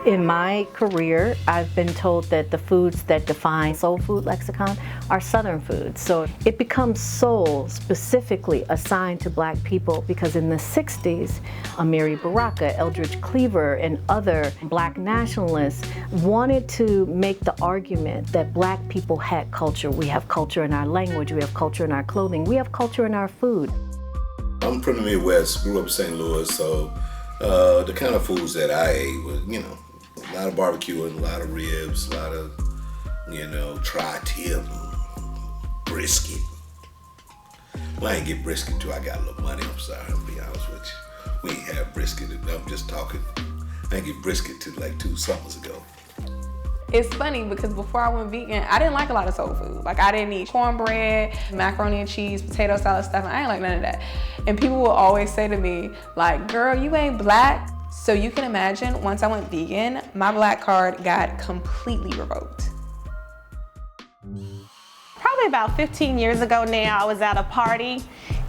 In my career, I've been told that the foods that define soul food lexicon are Southern foods. So it becomes soul specifically assigned to Black people because in the 60s, Amiri Baraka, Eldridge Cleaver, and other Black nationalists wanted to make the argument that Black people had culture. We have culture in our language, we have culture in our clothing, we have culture in our food. I'm from the Midwest, grew up in St. Louis, so the kind of foods that I ate was, a lot of barbecue and a lot of ribs, a lot of, tri-tip, brisket. Well, I ain't get brisket till I got a little money, I'm sorry, I'll be honest with you. We ain't had brisket, I'm just talking. I ain't get brisket till like 2 summers ago. It's funny because before I went vegan, I didn't like a lot of soul food. Like I didn't eat cornbread, macaroni and cheese, potato salad stuff, and I ain't like none of that. And people will always say to me, like, girl, you ain't Black. So you can imagine, once I went vegan, my Black card got completely revoked. Probably about 15 years ago now, I was at a party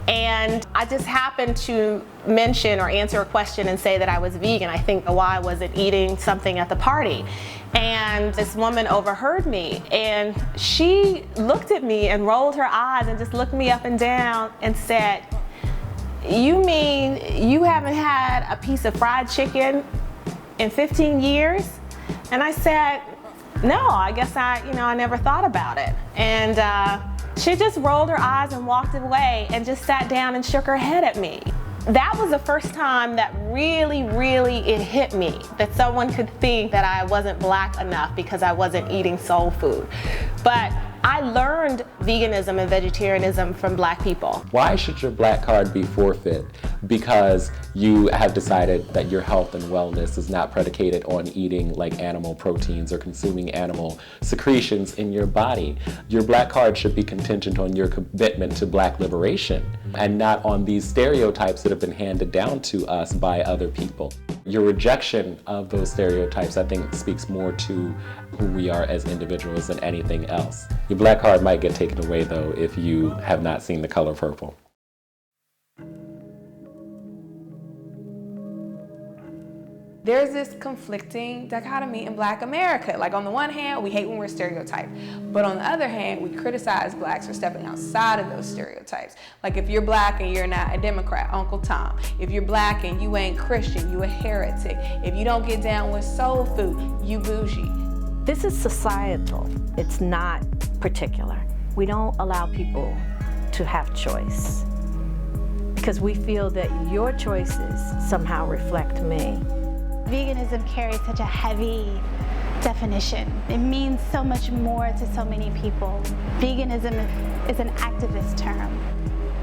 and I just happened to mention or answer a question and say that I was vegan. I think why I wasn't eating something at the party. And this woman overheard me and she looked at me and rolled her eyes and just looked me up and down and said, "You mean you haven't had a piece of fried chicken in 15 years? And I said, no, I guess I never thought about it. And she just rolled her eyes and walked away and just sat down and shook her head at me. That was the first time that really it hit me that someone could think that I wasn't Black enough because I wasn't eating soul food. But I learned veganism and vegetarianism from Black people. Why should your Black card be forfeit? Because you have decided that your health and wellness is not predicated on eating like animal proteins or consuming animal secretions in your body. Your Black card should be contingent on your commitment to Black liberation and not on these stereotypes that have been handed down to us by other people. Your rejection of those stereotypes, I think, speaks more to who we are as individuals than anything else. Your Black card might get taken away, though, if you have not seen The Color Purple. There's this conflicting dichotomy in Black America. Like on the one hand, we hate when we're stereotyped. But on the other hand, we criticize Blacks for stepping outside of those stereotypes. Like if you're Black and you're not a Democrat, Uncle Tom. If you're Black and you ain't Christian, you a heretic. If you don't get down with soul food, you bougie. This is societal. It's not particular. We don't allow people to have choice because we feel that your choices somehow reflect me. Veganism carries such a heavy definition. It means so much more to so many people. Veganism is an activist term.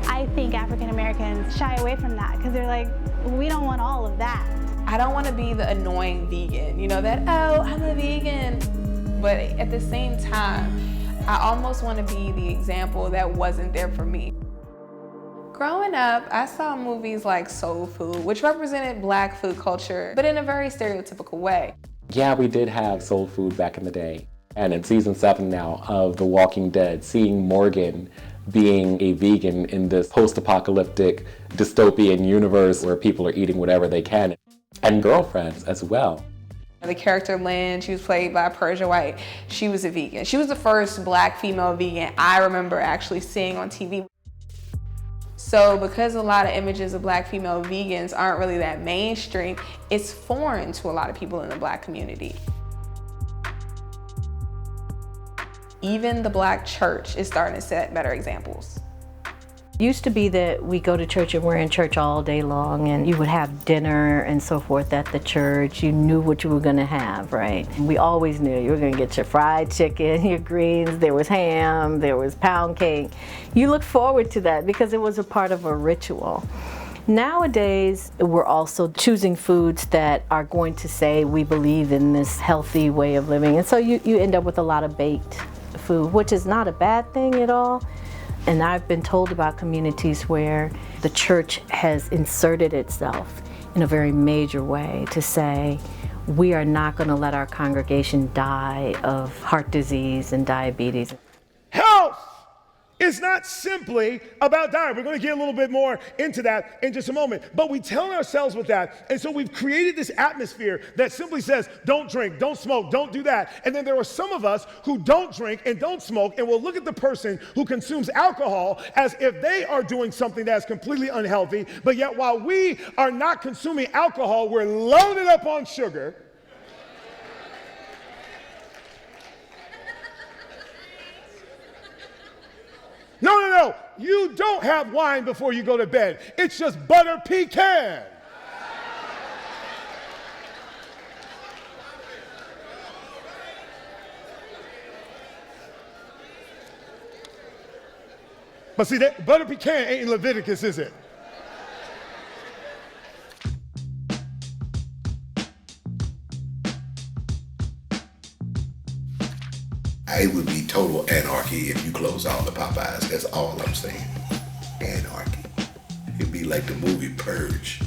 I think African Americans shy away from that because they're like, we don't want all of that. I don't want to be the annoying vegan, oh, I'm a vegan. But at the same time, I almost want to be the example that wasn't there for me. Growing up, I saw movies like Soul Food, which represented Black food culture, but in a very stereotypical way. Yeah, we did have soul food back in the day. And in season 7 now of The Walking Dead, seeing Morgan being a vegan in this post-apocalyptic dystopian universe where people are eating whatever they can, and Girlfriends as well. The character Lynn, she was played by Persia White. She was a vegan. She was the first Black female vegan I remember actually seeing on TV. So because a lot of images of Black female vegans aren't really that mainstream, it's foreign to a lot of people in the Black community. Even the Black church is starting to set better examples. It used to be that we go to church and we're in church all day long and you would have dinner and so forth at the church. You knew what you were gonna have, right? And we always knew you were gonna get your fried chicken, your greens, there was ham, there was pound cake. You looked forward to that because it was a part of a ritual. Nowadays, we're also choosing foods that are going to say we believe in this healthy way of living. And so you end up with a lot of baked food, which is not a bad thing at all. And I've been told about communities where the church has inserted itself in a very major way to say, we are not going to let our congregation die of heart disease and diabetes. Health It's not simply about diet. We're going to get a little bit more into that in just a moment. But we tell ourselves with that, and so we've created this atmosphere that simply says, don't drink, don't smoke, don't do that. And then there are some of us who don't drink and don't smoke, and will look at the person who consumes alcohol as if they are doing something that's completely unhealthy. But yet while we are not consuming alcohol, we're loaded up on sugar. No. You don't have wine before you go to bed. It's just butter pecan. But see, that butter pecan ain't in Leviticus, is it? It would be total anarchy if you close all the Popeyes. That's all I'm saying. Anarchy. It'd be like the movie Purge.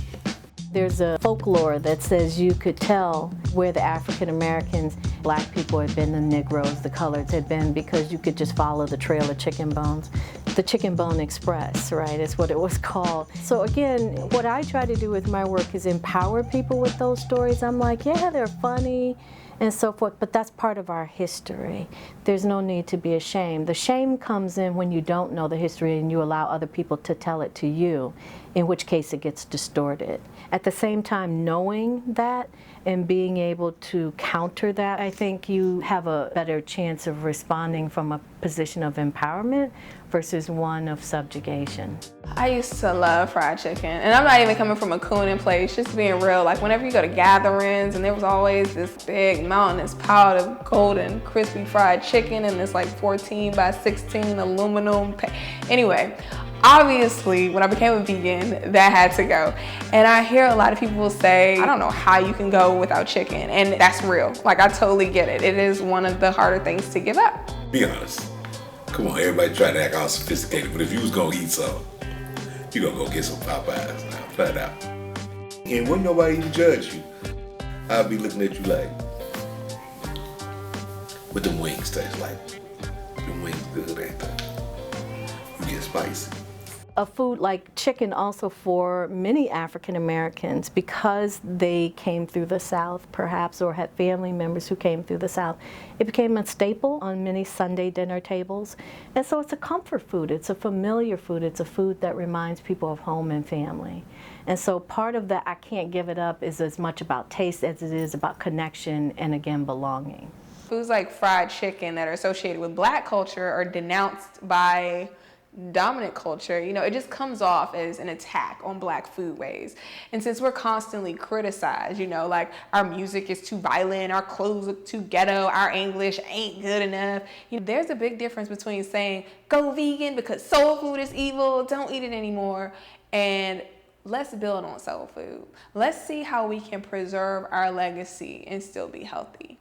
There's a folklore that says you could tell where the African Americans, black people had been, the Negroes, the coloreds had been, because you could just follow the trail of chicken bones. The Chicken Bone Express, right, is what it was called. So again, what I try to do with my work is empower people with those stories. I'm like, yeah, they're funny and so forth, but that's part of our history. There's no need to be ashamed. The shame comes in when you don't know the history and you allow other people to tell it to you, in which case it gets distorted. At the same time, knowing that and being able to counter that, I think you have a better chance of responding from a position of empowerment versus one of subjugation. I used to love fried chicken, and I'm not even coming from a cooning place, just being real. Like whenever you go to gatherings and there was always this big mountainous pile of golden crispy fried chicken in this like 14 by 16 aluminum anyway, obviously when I became a vegan, that had to go. And I hear a lot of people say, I don't know how you can go without chicken, and that's real. Like I totally get it. It is one of the harder things to give up. Be honest. Come on, everybody try to act all sophisticated, but if you was gonna eat some, you gonna go get some Popeyes now, flat out. And wouldn't nobody even judge you. I'll be looking at you like, what them wings taste like? Them wings good, ain't they? You get spicy. A food like chicken also for many African Americans, because they came through the South perhaps, or had family members who came through the South, it became a staple on many Sunday dinner tables. And so it's a comfort food, it's a familiar food, it's a food that reminds people of home and family. And so part of that I can't give it up is as much about taste as it is about connection and, again, belonging. Foods like fried chicken that are associated with black culture are denounced by dominant culture. You know, it just comes off as an attack on black foodways. And since we're constantly criticized, you know, like our music is too violent, our clothes look too ghetto, our English ain't good enough, you know, there's a big difference between saying go vegan because soul food is evil, don't eat it anymore, and let's build on soul food. Let's see how we can preserve our legacy and still be healthy.